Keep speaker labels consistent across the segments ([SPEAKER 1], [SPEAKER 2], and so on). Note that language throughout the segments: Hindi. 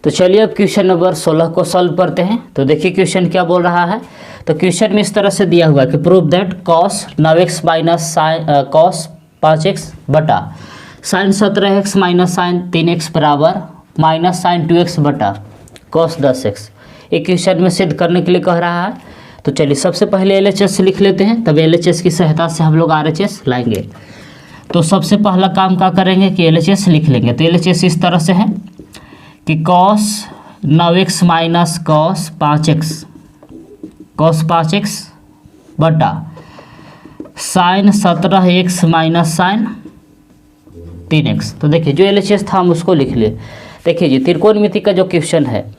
[SPEAKER 1] तो चलिए अब क्वेश्चन नंबर 16 को सॉल्व करते हैं। तो देखिए क्वेश्चन क्या बोल रहा है। तो क्वेश्चन में इस तरह से दिया हुआ है कि prove that cos 9x minus cos 5x बटा sign 17x minus sign 3x बराबर माइनस साइन 2x बटा कॉस 10x। ये क्वेश्चन में सिद्ध करने के लिए कह रहा है। तो चलिए सबसे पहले LHS लिख लेते हैं, तब LHS की सहायता से हम लोग RHS लाएंगे। तो सबसे पहला काम क्या करेंगे कि LHS लिख लेंगे। तो LHS इस तरह से है कि cos 9x minus cos 5x बटा sign 17x minus sign 3x। तो देखिए जो LHS था हम उसको लिख लिए। देखिए जी त्रिकोणमिति का जो क्वेश्चन है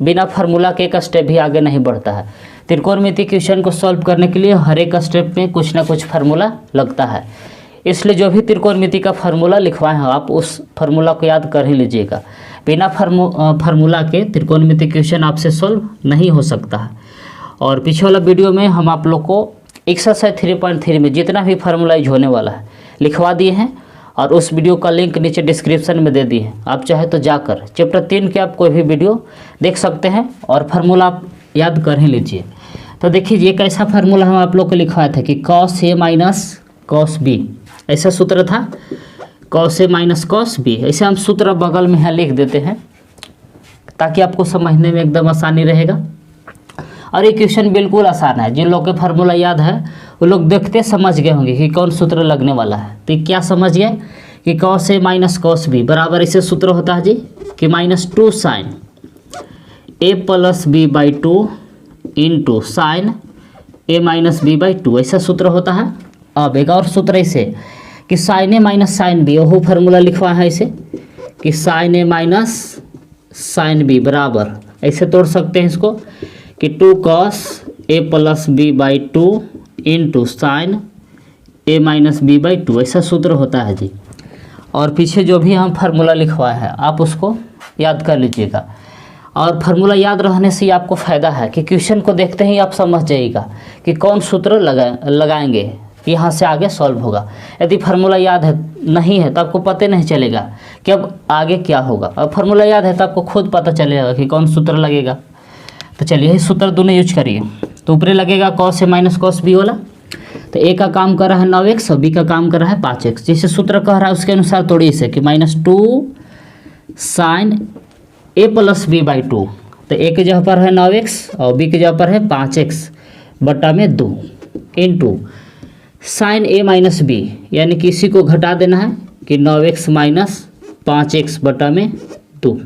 [SPEAKER 1] बिना फार्मूला के एक स्टेप भी आगे नहीं बढ़ता है। त्रिकोणमिति क्वेश्चन को सॉल्व करने के लिए हर एक स्टेप में कुछ ना कुछ फार्मूला लगता है, इसलिए जो भी त्रिकोणमिति का फार्मूला लिखवाए हैं आप उस फार्मूला को याद कर ही लीजिएगा। बिना फार्मूला के त्रिकोणमिति क्वेश्चन आपसे सॉल्व नहीं हो सकता है। और पीछे वाला वीडियो में हम आप लोग को एक्सरसाइज 3.3 में जितना भी फार्मूला यूज होने वाला है लिखवा दिए हैं और उस वीडियो का लिंक नीचे डिस्क्रिप्शन में दे दिए हैं। आप चाहे तो जाकर चैप्टर 3 के आप कोई भी वीडियो देख सकते हैं और फार्मूला आप याद कर ही लीजिए। तो देखिए ये कैसा फार्मूला हम आप लोग को लिखवाया था कि cos A minus cos B, ऐसा सूत्र था cos A minus cos B. ऐसे हम सूत्र बगल में यहाँ लिख देते हैं ताकि आपको समझने में एकदम आसानी रहेगा। और ये क्वेश्चन बिल्कुल आसान है, जिन लोग के फार्मूला याद है वो लोग देखते समझ गए होंगे कि कौन सूत्र लगने वाला है। तो क्या समझ गए कि cos A minus cos B बराबर ऐसे सूत्र होता है जी कि -2 sine A plus B by 2 into sine A minus B by 2, ऐसा सूत्र होता है। अब एक और सूत्र ऐसे कि sine A minus sine B, वह फार्मूला लिखवा है ऐसे कि sine A minus sine B बराबर ऐसे तोड़ सकते हैं इसको कि 2 cos A plus B by 2 into sine A minus B by 2, ऐसा सूत्र होता है जी। और पीछे जो भी हम फार्मूला लिखवाए हैं आप उसको याद कर लीजिएगा। और फार्मूला याद रहने से आपको फ़ायदा है कि क्वेश्चन को देखते ही आप समझ जाइएगा कि कौन सूत्र लगाएंगे, यहाँ से आगे सॉल्व होगा। यदि फार्मूला याद है नहीं है तो आपको पता नहीं चलेगा कि अब आगे क्या होगा। अब फार्मूला याद है तो आपको खुद पता चलेगा कि कौन सूत्र लगेगा। तो चलिए यही सूत्र दोनों यूज करिए। तो ऊपरे लगेगा cos A minus cos B वाला। तो ए का काम कर रहा है 9x और बी का काम कर रहा है 5x। जैसे सूत्र कह रहा है उसके अनुसार तोड़िए इसे कि -2 sine A plus B by 2। तो ए के जगह पर है 9x और बी के जगह पर है 5x बटा में 2 into sine A minus B, यानी कि इसी को घटा देना है कि 9x माइनस 5x बटा में 2।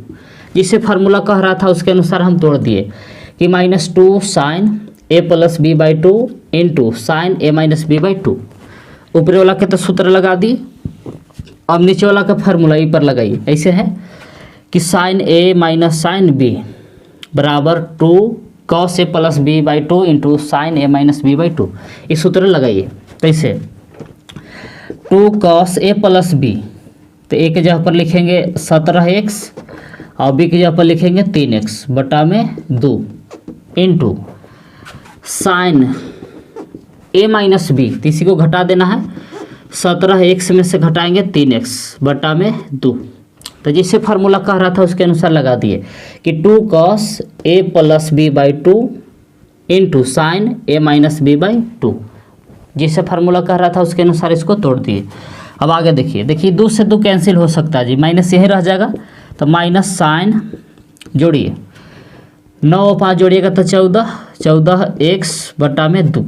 [SPEAKER 1] जिसे फार्मूला कह रहा था उसके अनुसार हम तोड़ दिए कि -2 sine A plus B by 2 into sine A minus B by 2। ऊपरी वाला के तो सूत्र लगा दिए, अब नीचे वाला का फार्मूला ई पर लगाइए। ऐसे है कि sine A minus sine B बराबर 2 cos A plus B by 2 into sine A minus B by 2, इस सूत्र लगाइए। कैसे 2 कॉस ए प्लस बी, तो ए के जगह पर लिखेंगे 17x और बी की जगह पर लिखेंगे 3x बटा में 2 into sine A minus B, तो इसी को घटा देना है 17x में से घटाएंगे 3x बटा में 2। तो जिससे फार्मूला कह रहा था उसके अनुसार लगा दिए कि 2 cos A plus B by 2 into sine A minus B by 2। जिससे फार्मूला कह रहा था उसके अनुसार इसको तोड़ दिए। अब आगे देखिए 2 से 2 कैंसिल हो सकता है जी, माइनस यही रह जाएगा। तो माइनस साइन जोड़िए 9 और 5 जोड़िएगा तो 14x बटा में 2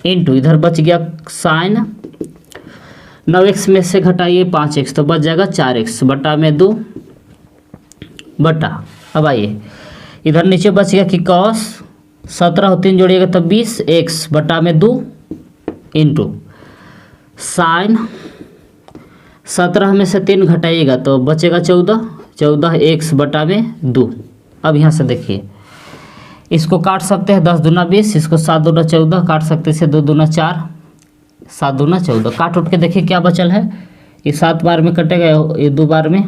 [SPEAKER 1] इंटू इधर बच गया साइन 9x में से घटाइए 5x तो बच जाएगा 4x बटा में 2 बटा। अब आइए इधर नीचे बच गया कि कॉस 17 और 3 जोड़िएगा तो 20x बटा में 2 इंटू साइन 17 में से 3 घटाइएगा तो बचेगा 14x बटा में 2। अब यहाँ से देखिए इसको काट सकते हैं 10 दूना 20, इसको 7 दूना 14 काट सकते हैं, 2 दूना 4 7 दूना 14 काट उठ के देखिए क्या बचल है। ये 7 बार में कटेगा, ये 2 बार में,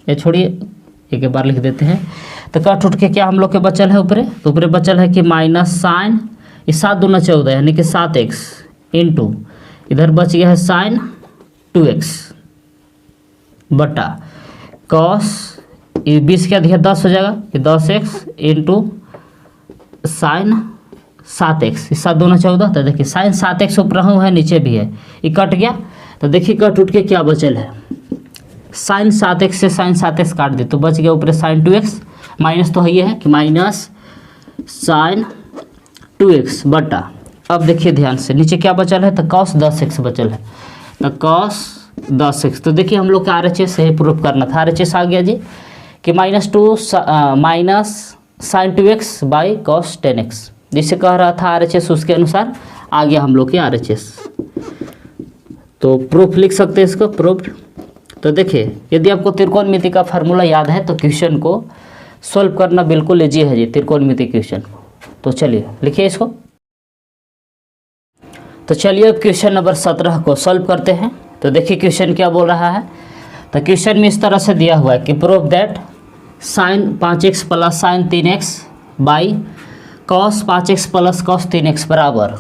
[SPEAKER 1] ये छोड़िए एक बार लिख देते हैं। तो काट उठ के क्या हम लोग के बचल है ऊपरे, तो ऊपरे बचल है कि माइनस साइन ये 7 दूना 14 यानी कि 7x इंटू इधर बच गया है साइन 2x बटा कॉस ये 20 क्या दिया 10 हो जाएगा कि 10x इंटू साइन 7x, इस 7 दूना 14। तो देखिए साइन 7x ऊपर है नीचे भी है, ये कट गया। तो देखिए कट उठ के क्या बचल है, साइन 7x से साइन 7x काट दे तो बच गया ऊपर साइन 2x, माइनस तो ये है कि माइनस साइन 2x बटा, अब देखिए ध्यान से नीचे क्या बचल है, तो कॉस 10x बचल है, तो कॉस 10x। तो देखिए हम लोग का RHS यही प्रूफ करना था, RHS आ गया जी कि minus sign 2x by cos 10x, जिससे कह रहा था RHS उसके अनुसार आ गया हम लोग के RHS। तो प्रूफ लिख सकते हैं इसको, प्रूफ। तो देखिए यदि आपको त्रिकोणमिति का फार्मूला याद है तो क्वेश्चन को सॉल्व करना बिल्कुल ईजी है जी, त्रिकोणमिति क्वेश्चन। तो चलिए लिखिए इसको। तो चलिए अब क्वेश्चन नंबर 17 को सॉल्व करते हैं। तो देखिए क्वेश्चन क्या बोल रहा है, तो क्वेश्चन में इस तरह से दिया हुआ है कि proof that sine 5x plus sine 3x by cos 5x plus cos 3x बराबर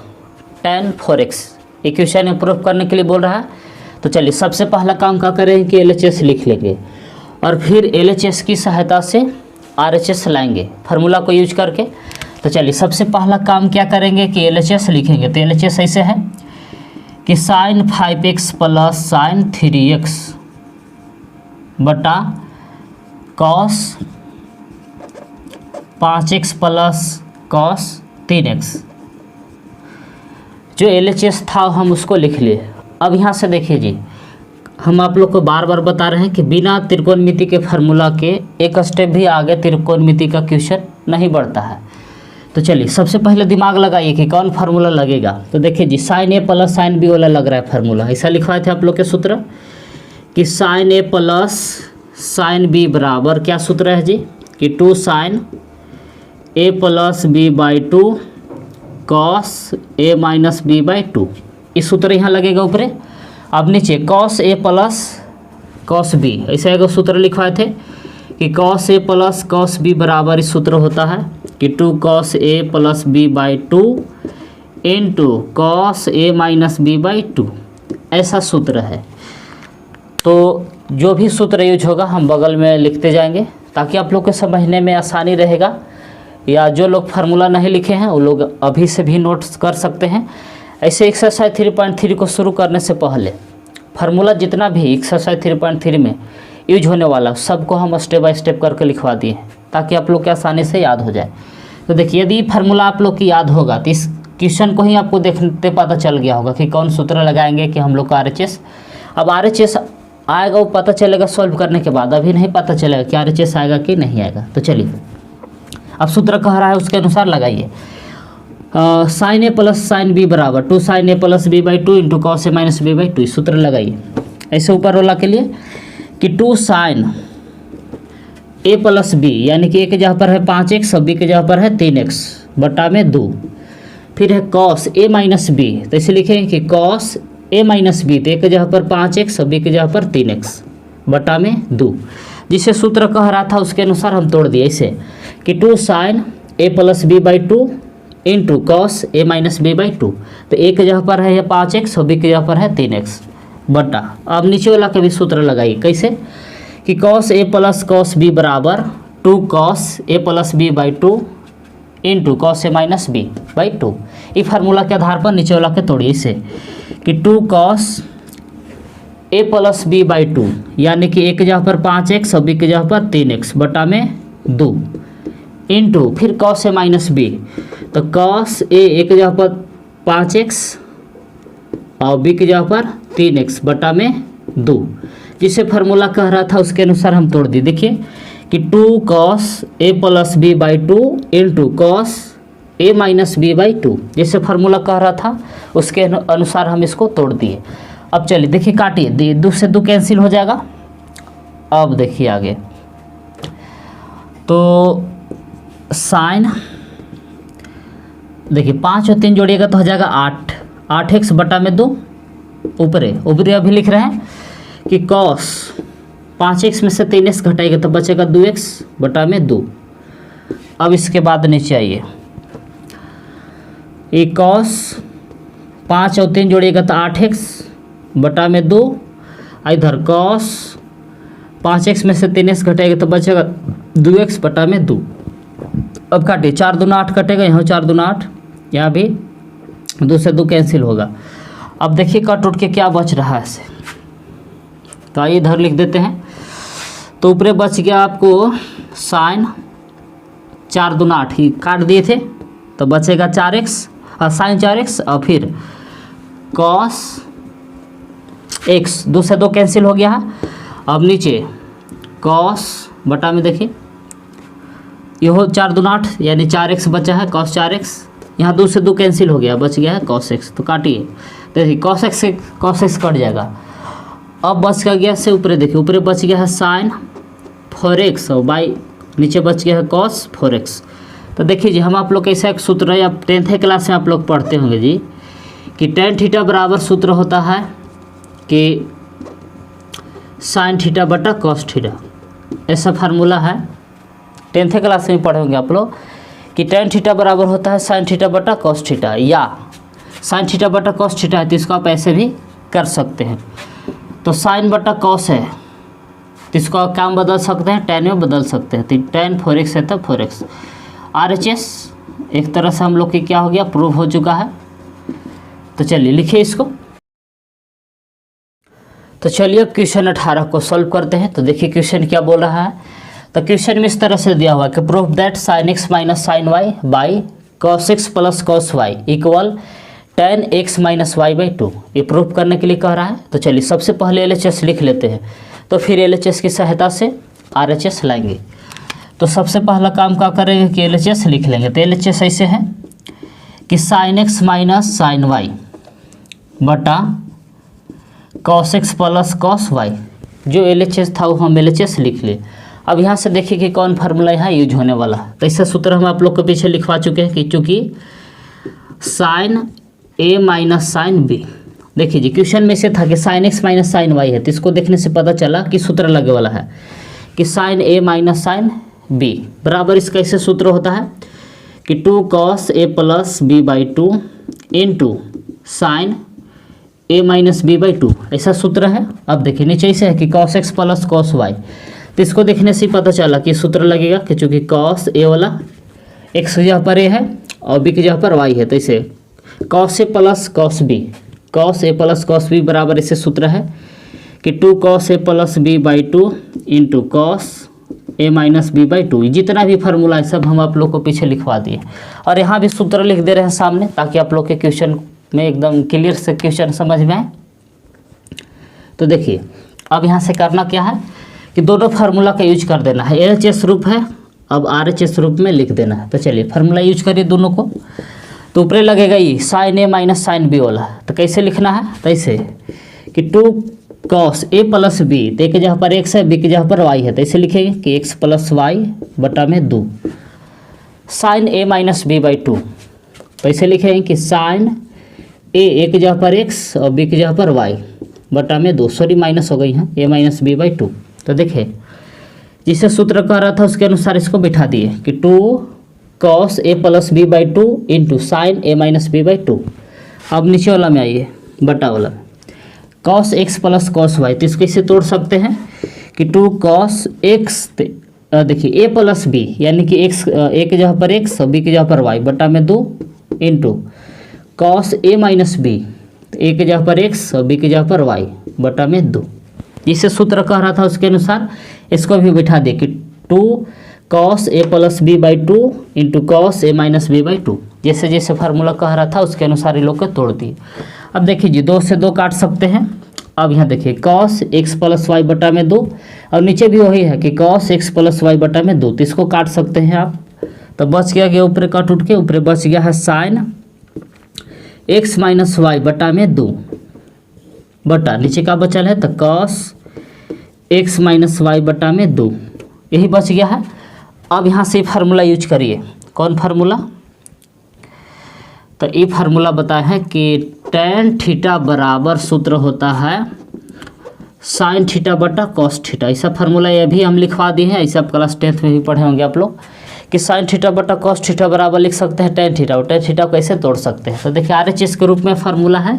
[SPEAKER 1] tan 4x, ये क्वेश्चन में प्रूफ करने के लिए बोल रहा है। तो चलिए सबसे पहला काम क्या करेंगे कि LHS लिख लेंगे और फिर LHS की सहायता से RHS लाएंगे फार्मूला को यूज करके। तो चलिए सबसे पहला काम क्या करेंगे कि LHS लिखेंगे। तो LHS ऐसे है कि sign 5x plus sine 3x बटा cos 5x plus cos 3x, जो LHS था हम उसको लिख लिए। अब यहाँ से देखिए जी, हम आप लोग को बार बार बता रहे हैं कि बिना त्रिकोणमिति के फार्मूला के एक स्टेप भी आगे त्रिकोणमिति का क्वेश्चन नहीं बढ़ता है। तो चलिए सबसे पहले दिमाग लगाइए कि कौन फार्मूला लगेगा। तो देखिए जी sign A plus sine B वाला लग रहा है फार्मूला, ऐसा लिखवाए थे आप लोग के सूत्र कि sine A plus sine B बराबर क्या सूत्र है जी कि 2 sine A plus B by 2 cos A minus B by 2, इस सूत्र यहाँ लगेगा ऊपर। अब नीचे cos A plus cos B, ऐसा एक सूत्र लिखवाए थे कि cos A plus cos B बराबर इस सूत्र होता है कि 2 cos A plus B by 2 into cos A minus B by 2, ऐसा सूत्र है। तो जो भी सूत्र यूज होगा हम बगल में लिखते जाएंगे ताकि आप लोग को समझने में आसानी रहेगा, या जो लोग फार्मूला नहीं लिखे हैं वो लोग अभी से भी नोट्स कर सकते हैं। ऐसे एक्सरसाइज 3.3 को शुरू करने से पहले फार्मूला जितना भी एक्सरसाइज 3.3 में यूज होने वाला सबको हम स्टेप बाय स्टेप करके लिखवा दिए हैं ताकि आप लोग के आसानी से याद हो जाए। तो देखिए यदि फार्मूला आप लोग की याद होगा तो इस क्वेश्चन को ही आपको देखते पता चल गया होगा कि कौन सूत्र लगाएंगे कि हम लोग का RHS। अब RHS आएगा वो पता चलेगा सॉल्व करने के बाद, अभी नहीं पता चलेगा कि RHS आएगा कि नहीं आएगा। तो चलिए अब सूत्र कह रहा है उसके अनुसार लगाइए। Sine A plus sine B बराबर 2 sine A plus B by 2 into cos A minus B by 2, सूत्र लगाइए ऐसे ऊपर वाला के लिए कि 2 साइन ए प्लस बी, यानी कि ए के जगह पर है 5x और बी के जगह पर है 3x बटा में 2, फिर है कॉस ए माइनस बी, तो इसे लिखेंगे कि कॉस ए माइनस बी, तो ए के जगह पर 5x और बी के जगह पर 3x बटा में 2, जिसे सूत्र कह रहा था उसके अनुसार हम तोड़ दिए ऐसे कि 2 sine A plus B by 2 into cos A minus B by 2, तो ए के जगह पर है 5x और बी के जगह पर है 3x बटा। अब नीचे वाला का भी सूत्र लगाइए कैसे कि cos A plus cos B बराबर 2 cos A plus B by 2 into cos A minus B by 2, इस फार्मूला के आधार पर नीचे वाला के तोड़िए इसे कि 2 cos A plus B by 2, यानी कि ए के जगह पर 5x और बी के जगह पर 3x बटा में 2 इंटू फिर कॉस ए माइनस बी, तो कॉस ए के जगह पर 5x और बी के जगह पर 3x बटा में 2, जिसे फार्मूला कह रहा था उसके अनुसार हम तोड़ दिए। देखिए कि 2 cos A plus B by 2 into cos A minus B by 2, जैसे फार्मूला कह रहा था उसके अनुसार हम इसको तोड़ दिए। अब चलिए देखिए काटिए, 2 से 2 कैंसिल हो जाएगा। अब देखिए आगे, तो साइन देखिए 5 और 3 जोड़िएगा तो हो जाएगा 8x बटा में 2, ऊपरे अभी लिख रहे हैं कि कॉस 5x में से 3x घटाएगा तो बचेगा 2x बटा में 2। अब इसके बाद नीचे आइए, ये कॉस 5 और 3 जोड़िएगा तो 8x बटा में 2, इधर कॉस 5x में से 3x घटेगा तो बचेगा 2x बटा में 2। अब काटिए, 4 दूना 8 कटेगा, यहाँ 4 दूना 8, यहाँ भी 2 से 2 कैंसिल होगा। अब देखिए कट उठ के क्या बच रहा है ऐसे, तो आइए इधर लिख देते हैं। तो ऊपर बच गया आपको साइन 4 दूना 8 ही काट दिए थे, तो बचेगा 4x साइन 4x और फिर कॉस x, 2 से 2 कैंसिल हो गया है। अब नीचे कॉस बटा में देखिए ये हो 4 दूना 8 यानी 4x बचा है, कॉस 4x, यहाँ 2 से 2 कैंसिल हो गया, बच गया है कॉस x। तो काटिए, देखिए कॉस x से कॉस x कट जाएगा। अब बच गया से ऊपर देखिए, ऊपर बच गया है साइन 4x और बाई नीचे बच गया है कॉस 4x। तो देखिए जी, हम आप लोग कैसा एक सूत्र है, आप 10th क्लास में आप लोग पढ़ते होंगे जी कि tan थीटा बराबर सूत्र होता है कि साइन थीटा बटा कॉस थीटा, ऐसा फार्मूला है। 10th क्लास में पढ़े होंगे आप लोग कि tan थीटा बराबर होता है साइन थीटा बटा कॉस थीटा, या साइन थीटा बटा कॉस थीटा है तो इसको आप ऐसे भी कर सकते हैं। तो साइन बटा कॉस है तो इसको आप क्या बदल सकते हैं, tan में बदल सकते हैं। तो tan 4x है तो 4x। RHS एक तरह से हम लोग की क्या हो गया, प्रूव हो चुका है। तो चलिए लिखिए इसको। तो चलिए अब क्वेश्चन 18 को सॉल्व करते हैं। तो देखिए क्वेश्चन क्या बोल रहा है। तो क्वेश्चन में इस तरह से दिया हुआ है कि proof that sine x minus sine y by cos x plus cos y equal tan x minus y by 2। ये प्रूफ करने के लिए कह रहा है। तो चलिए सबसे पहले LHS लिख लेते हैं, तो फिर LHS की सहायता से RHS लाएंगे। तो सबसे पहला काम क्या करेंगे कि LHS लिख लेंगे। तो LHS ऐसे है कि sine x minus sine y बटा cos x plus cos y, जो LHS था वो हम LHS लिख ले। अब यहाँ से देखिए कि कौन फार्मूला यहाँ यूज होने वाला है। तो ऐसा सूत्र हम आप लोग को पीछे लिखवा चुके हैं कि चूँकि sine a minus sine b, देखिए जी क्वेश्चन में से था कि sine x minus sine y है, तो इसको देखने से पता चला कि सूत्र लगे वाला है कि sine a minus sine b बराबर इसका ऐसे सूत्र होता है कि 2 cos a plus b by 2 into sine a minus b by 2, ऐसा सूत्र है। अब देखिए नीचे ऐसे है कि cos x plus cos y, तो इसको देखने से पता चला कि सूत्र लगेगा कि चूँकि कॉस a वाला x की जगह पर a है और b की जगह पर y है, तो इसे cos a plus cos b, cos a plus cos b बराबर इसे सूत्र है कि 2 cos a plus b by 2 into cos a minus b by 2। जितना भी फार्मूला है सब हम आप लोग को पीछे लिखवा दिए और यहाँ भी सूत्र लिख दे रहे हैं सामने, ताकि आप लोग के क्वेश्चन में एकदम क्लियर से क्वेश्चन समझ में आए। तो देखिए अब यहाँ से करना क्या है कि दोनों फार्मूला का यूज कर देना है। LHS रूप है, अब RHS रूप में लिख देना है। तो चलिए फार्मूला यूज करिए दोनों को। तो ऊपर लगेगा ये sine a minus sine b वाला, तो कैसे लिखना है, तो ऐसे कि 2 कॉस a प्लस b, तो a की जगह पर x है, b की जगह पर y है, तो ऐसे लिखेंगे कि x प्लस वाई बटा में 2 sine a minus b by 2, तो ऐसे लिखेंगे कि साइन a की जगह पर x और b की जगह पर y बटा में 2, सॉरी माइनस हो गई है, a माइनस b बाई 2। तो देखिए जिसे सूत्र कह रहा था उसके अनुसार इसको बिठा दिए कि 2 cos a plus b by 2 into sine a minus b by 2। अब नीचे वाला में आइए, बटा वाला में cos x plus cos y, तो इसको इसे तोड़ सकते हैं कि 2 कॉस x, देखिए a प्लस b यानी कि x a की जगह पर x और b की जगह पर y बटा में 2 into cos a minus b, a की जगह पर x और b की जगह पर y बटा में 2। जिसे सूत्र कह रहा था उसके अनुसार इसको भी बिठा दे कि 2 cos a plus b by 2 into cos a minus b by 2। जैसे जैसे फार्मूला कह रहा था उसके अनुसार ये लोग को तोड़ दिए। अब देखिए जी 2 से 2 काट सकते हैं। अब यहाँ देखिए कॉस x प्लस वाई बटा में 2 और नीचे भी वही है कि कॉस x प्लस वाई बटा में 2, तो इसको काट सकते हैं आप। तो बच गया कि ऊपर काट उठ के ऊपर बच गया है साइन x माइनस वाई बटा में 2 बटा नीचे का बचल है तो कॉस x माइनस वाई बटा में 2, यही बच गया है। अब यहाँ से फार्मूला यूज करिए। कौन फार्मूला, तो ये फार्मूला बताया है कि tan थीटा बराबर सूत्र होता है साइन थीटा बटा कॉस थीटा। ऐसा फार्मूला ये भी हम लिखवा दिए हैं, ऐसा आप क्लास 10th में भी पढ़े होंगे आप लोग कि साइन थीटा बटा कॉस थीटा बराबर लिख सकते हैं tan थीटा, और tan थीटा को कैसे तोड़ सकते हैं। तो देखिए RHS के रूप में फार्मूला है,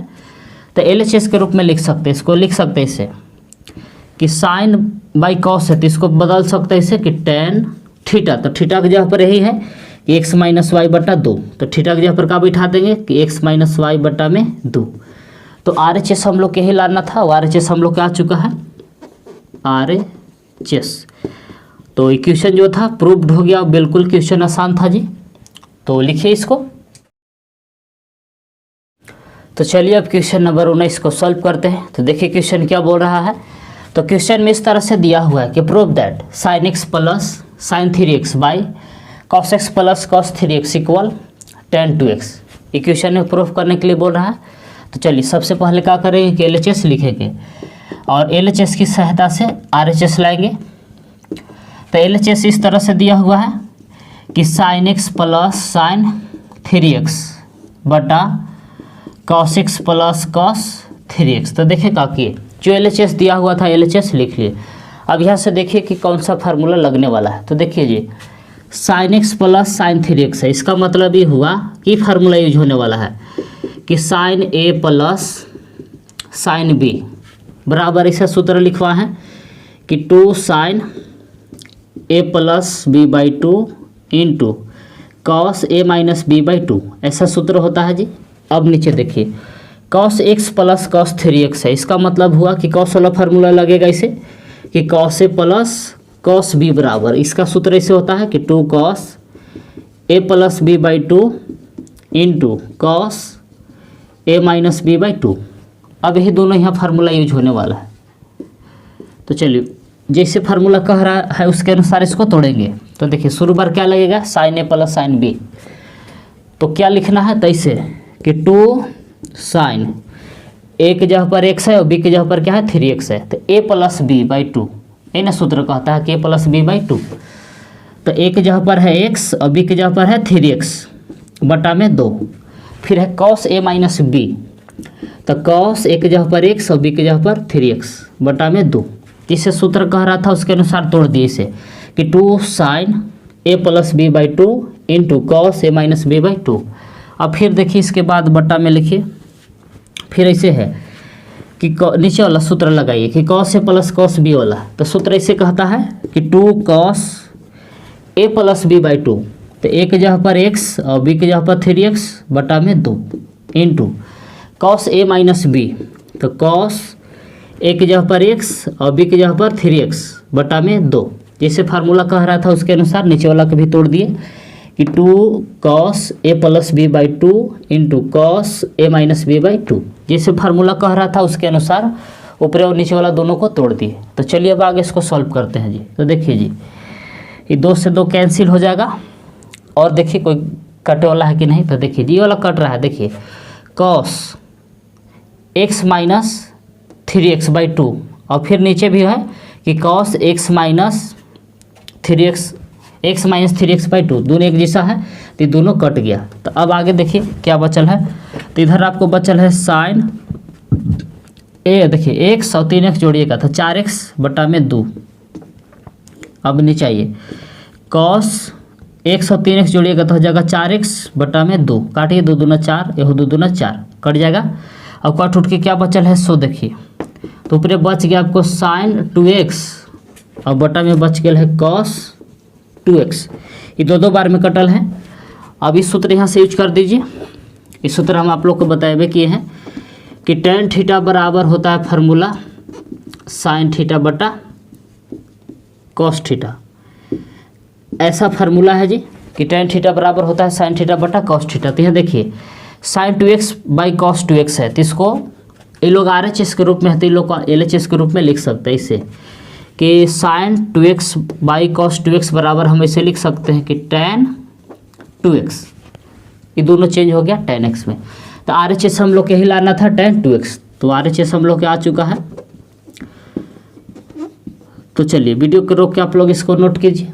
[SPEAKER 1] तो LHS के रूप में लिख सकते हैं। इसको लिख सकते हैं इसे कि साइन बाई कॉस है तो इसको बदल सकते हैं इसे कि टेन थीटा, तो थीटा की जगह पर यही है कि एक्स माइनस वाई बटा 2, तो थीटा की जगह पर क्या बिठा देंगे कि एक्स माइनस वाई बटा में 2। तो RHS हम लोग यही लाना था, और RHS हम लोग क्या आ चुका है RHS। तो इक्वेशन जो था प्रूव्ड हो गया, बिल्कुल क्वेश्चन आसान था जी। तो लिखिए इसको। तो चलिए अब क्वेश्चन नंबर 19 को सॉल्व करते हैं। तो देखिए क्वेश्चन क्या बोल रहा है। तो क्वेश्चन में इस तरह से दिया हुआ है कि prove that sine x plus sine 3x by cos x plus cos 3x equal tan 2x। Equation में प्रूफ करने के लिए बोल रहा है। तो चलिए सबसे पहले क्या करेंगे कि LHS लिखेंगे, और LHS की सहायता से RHS लाएंगे। तो LHS इस तरह से दिया हुआ है कि sign x plus sine 3x बटा cos x plus cos 3x। तो देखिए क्या किए, जो LHS दिया हुआ था LHS लिख लिए। अब यहाँ से देखिए कि कौन सा फार्मूला लगने वाला है। तो देखिए जी sine x plus sine 3x है, इसका मतलब ये हुआ कि फार्मूला यूज होने वाला है कि sine A plus sine B बराबर, इसे सूत्र लिखवा है कि 2 sine A plus B by 2 into cos A minus B by 2, ऐसा सूत्र होता है जी। अब नीचे देखिए cos x plus cos 3x है, इसका मतलब हुआ कि कॉस वाला फार्मूला लगेगा इसे कि cos A plus cos B बराबर, इसका सूत्र ऐसे होता है कि 2 cos A plus B by 2 into cos A minus B by 2। अब यही दोनों यहाँ फार्मूला यूज होने वाला है। तो चलिए जैसे फार्मूला कह रहा है उसके अनुसार इसको तोड़ेंगे। तो देखिए शुरू बार क्या लगेगा sign A plus sine B, तो क्या लिखना है तैसे कि 2 साइन ए के जगह पर x है और b के जगह पर क्या है 3x है, तो a प्लस बी बाई 2, ये ना सूत्र कहता है कि a प्लस बी बाई 2। तो a के जगह पर है x और b के जगह पर है 3x बटा में 2। फिर है cos a माइनस बी, तो cos a के जगह पर x और b के जगह पर 3x बटा में 2। जिसे सूत्र कह रहा था उसके अनुसार तोड़ दिए इसे कि 2 sine a plus B by 2 into cos A minus B by 2। अब फिर देखिए इसके बाद बटा में लिखिए, फिर ऐसे है कि नीचे वाला सूत्र लगाइए कि cos A plus cos B वाला। तो सूत्र ऐसे कहता है कि 2 cos A plus B by 2, तो ए के जगह पर x और b के जगह पर 3x बटा में 2 into cos A minus B, तो कॉस ए के जगह पर x और b के जगह पर 3x बटा में 2। जैसे फार्मूला कह रहा था उसके अनुसार नीचे वाला को भी तोड़ दिए कि 2 cos A plus B by 2 into cos A minus B by 2। जैसे फार्मूला कह रहा था उसके अनुसार ऊपर और नीचे वाला दोनों को तोड़ दिए। तो चलिए अब आगे इसको सॉल्व करते हैं जी। तो देखिए जी ये 2 से 2 कैंसिल हो जाएगा, और देखिए कोई कटे वाला है कि नहीं। तो देखिए ये वाला कट रहा है, देखिए cos x minus 3x by 2, और फिर नीचे भी है कि cos x minus 3x x minus 3x by 2, दोनों एक जैसा है तो ये दोनों कट गया। तो अब आगे देखिए क्या बचल है। तो इधर आपको बचल है साइन ए, देखिए x और 3x जोड़िएगा तो 4x बटा में 2। अब नीचे आइए कॉस x और 3x जोड़िएगा तो हो जाएगा 4x बटा में 2, काटिए 2 दूना 4, यह 2 दूना 4 कट जाएगा। अब कट उठ के क्या बचल है 100 देखिए, तो ऊपर बच गया आपको साइन 2x और बटा में बच गया है कॉस 2x। ये 2 बार में कटल है। अब इस सूत्र यहाँ से यूज कर दीजिए। इस सूत्र हम आप लोग को बताए किए हैं कि tan थीटा बराबर होता है फार्मूला साइन थीटा बटा कॉस थीटा। ऐसा फार्मूला है जी कि tan थीटा बराबर होता है साइन थीटा बटा कॉस थीटा। तो यहाँ देखिए sign 2x by cos 2x है, तो इसको ये लोग RHS के रूप में है, तो ये लोग LHS के रूप में लिख सकते हैं इसे कि sign 2x by cos 2x बराबर हम इसे लिख सकते हैं कि tan 2x। ये दोनों चेंज हो गया tan x में। तो RHS हम लोग के ही लाना था tan 2x, तो RHS हम लोग के आ चुका है। तो चलिए वीडियो को रोक के आप लोग इसको नोट कीजिए।